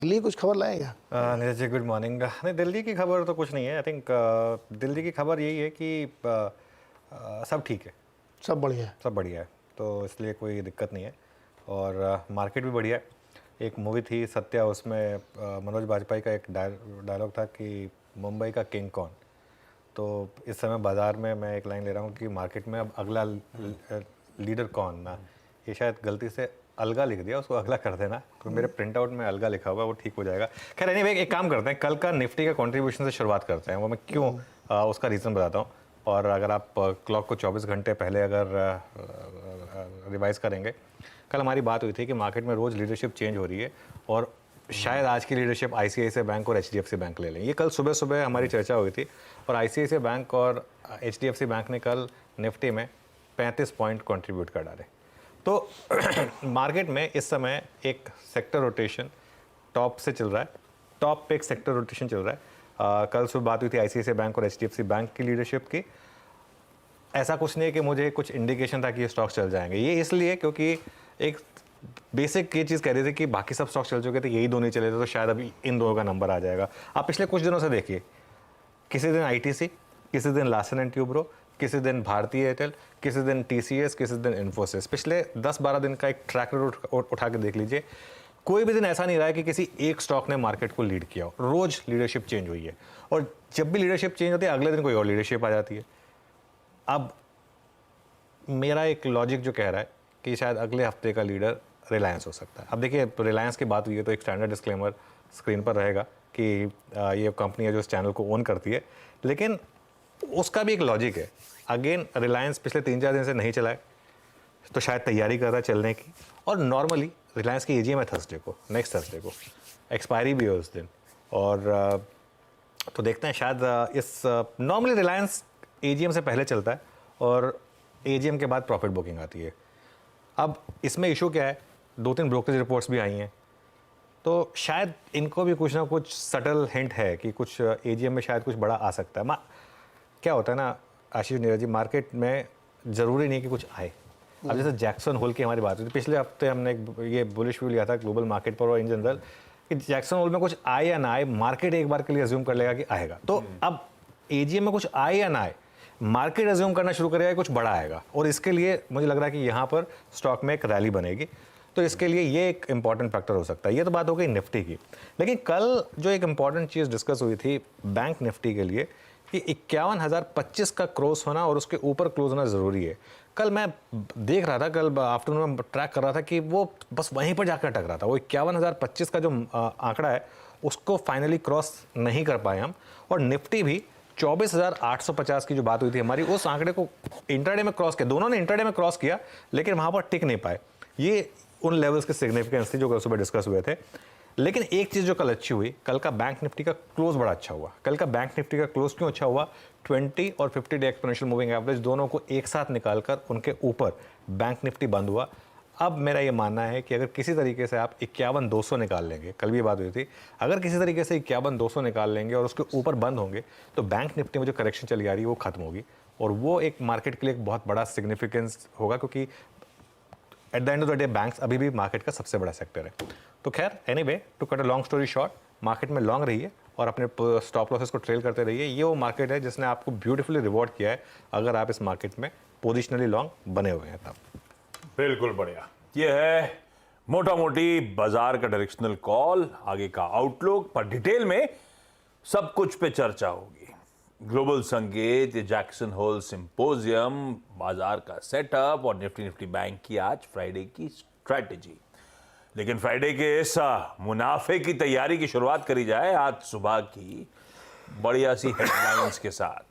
दिल्ली कुछ खबर लाएगा? Neeraj ji good morning. नहीं, दिल्ली की खबर तो कुछ नहीं है। आई थिंक दिल्ली की खबर यही है कि सब ठीक है, सब बढ़िया है। सब बढ़िया है, तो इसलिए कोई दिक्कत नहीं है। और मार्केट भी बढ़िया है। एक मूवी थी सत्या, उसमें मनोज बाजपेयी का एक डायलॉग था कि मुंबई का किंग कौन। तो इस समय बाज़ार में मैं एक लाइन ले रहा हूँ कि मार्केट में अब अगला लीडर कौन ना। ये शायद गलती से अलगा लिख दिया, उसको अगला कर देना, तो मेरे प्रिंट आउट में अलगा लिखा हुआ, वो ठीक हो जाएगा। खैर एनीवे, एक काम करते हैं, कल का निफ्टी का कंट्रीब्यूशन से शुरुआत करते हैं। वो मैं क्यों उसका रीज़न बताता हूँ। और अगर आप क्लॉक को 24 घंटे पहले अगर रिवाइज करेंगे, कल हमारी बात हुई थी कि मार्केट में रोज़ लीडरशिप चेंज हो रही है और शायद आज की लीडरशिप आईसीआईसीआई बैंक और एचडीएफसी बैंक ले लें। ये कल सुबह सुबह हमारी चर्चा हुई थी और आईसीआईसीआई बैंक और एचडीएफसी बैंक ने कल निफ्टी में 35 पॉइंट कंट्रीब्यूट कर डाले। तो मार्केट में इस समय एक सेक्टर रोटेशन टॉप से चल रहा है, टॉप पे एक सेक्टर रोटेशन चल रहा है। कल सुबह बात हुई थी आईसीआईसीआई बैंक और एचडीएफसी बैंक की लीडरशिप की। ऐसा कुछ नहीं है कि मुझे कुछ इंडिकेशन था कि ये स्टॉक चल जाएंगे, ये इसलिए क्योंकि एक बेसिक ये चीज़ कह रही थी कि बाकी सब स्टॉक चल चुके थे, यही दो नहीं चले थे, तो शायद अभी इन दोनों का नंबर आ जाएगा। आप पिछले कुछ दिनों से देखिए, किसी दिन आईटीसी, किसी दिन लार्सन एंड ट्यूब्रो, किसी दिन भारतीय एयरटेल, किसी दिन टीसीएस, किसी दिन इन्फोसिस। पिछले 10-12 दिन का एक ट्रैक रिकॉर्ड उठा के देख लीजिए, कोई भी दिन ऐसा नहीं रहा है कि किसी एक स्टॉक ने मार्केट को लीड किया हो। रोज लीडरशिप चेंज हुई है और जब भी लीडरशिप चेंज होती है अगले दिन कोई और लीडरशिप आ जाती है। अब मेरा एक लॉजिक जो कह रहा है कि शायद अगले हफ्ते का लीडर रिलायंस हो सकता है। अब देखिए, रिलायंस की बात हुई है तो एक स्टैंडर्ड डिस्क्लेमर स्क्रीन पर रहेगा कि ये कंपनी है जो इस चैनल को ओन करती है, लेकिन उसका भी एक लॉजिक है। अगेन, रिलायंस पिछले 3-4 दिन से नहीं चला है, तो शायद तैयारी कर रहा है चलने की। और नॉर्मली रिलायंस की एजीएम है थर्सडे को, नेक्स्ट थर्सडे को, एक्सपायरी भी है उस दिन। और तो देखते हैं, शायद इस नॉर्मली रिलायंस एजीएम से पहले चलता है और एजीएम के बाद प्रॉफिट बुकिंग आती है। अब इसमें इशू क्या है, 2-3 ब्रोकरेज रिपोर्ट्स भी आई हैं, तो शायद इनको भी कुछ ना कुछ सटल हिंट है कि कुछ एजीएम में शायद कुछ बड़ा आ सकता है। क्या होता है ना आशीष, नीरज जी, मार्केट में ज़रूरी नहीं कि कुछ आए। अब जैसे जैक्सन होल की हमारी बात हुई थी पिछले हफ्ते, हमने ये बुलिश व्यू लिया था ग्लोबल मार्केट पर और इन जनरल कि जैक्सन होल में कुछ आए या ना आए, मार्केट एक बार के लिए अज्यूम कर लेगा कि आएगा। तो अब एजीएम में कुछ आए या ना आए, मार्केट अज्यूम करना शुरू करेगा कुछ बड़ा आएगा, और इसके लिए मुझे लग रहा है कि यहाँ पर स्टॉक में एक रैली बनेगी। तो इसके लिए ये एक इंपॉर्टेंट फैक्टर हो सकता है। ये तो बात हो गई निफ्टी की, लेकिन कल जो एक इंपॉर्टेंट चीज़ डिस्कस हुई थी बैंक निफ्टी के लिए कि 51,025 का क्रॉस होना और उसके ऊपर क्लोज होना ज़रूरी है। कल मैं देख रहा था, कल आफ्टरनून में ट्रैक कर रहा था कि वो बस वहीं पर जाकर अटक रहा था। वो 51,025 का जो आंकड़ा है उसको फाइनली क्रॉस नहीं कर पाए हम, और निफ्टी भी 24,850 की जो बात हुई थी हमारी, उस आंकड़े को इंट्राडे में क्रॉस किया। दोनों ने इंट्राडे में क्रॉस किया, लेकिन वहाँ पर टिक नहीं पाए। ये उन लेवल्स के सिग्निफिकेंस थी जो कल सुबह डिस्कस हुए थे। लेकिन एक चीज़ जो कल अच्छी हुई, कल का बैंक निफ्टी का क्लोज बड़ा अच्छा हुआ। कल का बैंक निफ्टी का क्लोज क्यों अच्छा हुआ? 20 और 50 डे एक्सपोनेंशियल मूविंग एवरेज दोनों को एक साथ निकालकर उनके ऊपर बैंक निफ्टी बंद हुआ। अब मेरा ये मानना है कि अगर किसी तरीके से आप 51,200 निकाल लेंगे, कल भी बात हुई थी, अगर किसी तरीके से 51,200 निकाल लेंगे और उसके ऊपर बंद होंगे, तो बैंक निफ्टी में जो करेक्शन चली आ रही है वो खत्म होगी, और वो एक मार्केट के लिए एक बहुत बड़ा सिग्निफिकेंस होगा, क्योंकि at the end of the day banks अभी भी मार्केट का सबसे बड़ा सेक्टर है। तो खैर, anyway, to cut a long story short, market में लॉन्ग रहिए और अपने स्टॉप लॉसेस को ट्रेल करते रहिए। ये वो मार्केट है जिसने आपको ब्यूटीफुली रिवॉर्ड किया है अगर आप इस मार्केट में पोजिशनली लॉन्ग बने हुए हैं तब। बिल्कुल बढ़िया। ये है मोटा मोटी बाजार का डायरेक्शनल कॉल, आगे का आउटलुक पर डिटेल में सब कुछ पे चर्चा होगी। ग्लोबल संकेत, ये जैक्सन होल सिंपोजियम, बाजार का सेटअप और निफ्टी बैंक की आज फ्राइडे की स्ट्रैटेजी। लेकिन फ्राइडे के इस मुनाफे की तैयारी की शुरुआत करी जाए आज सुबह की बढ़िया सी हेडलाइंस के साथ।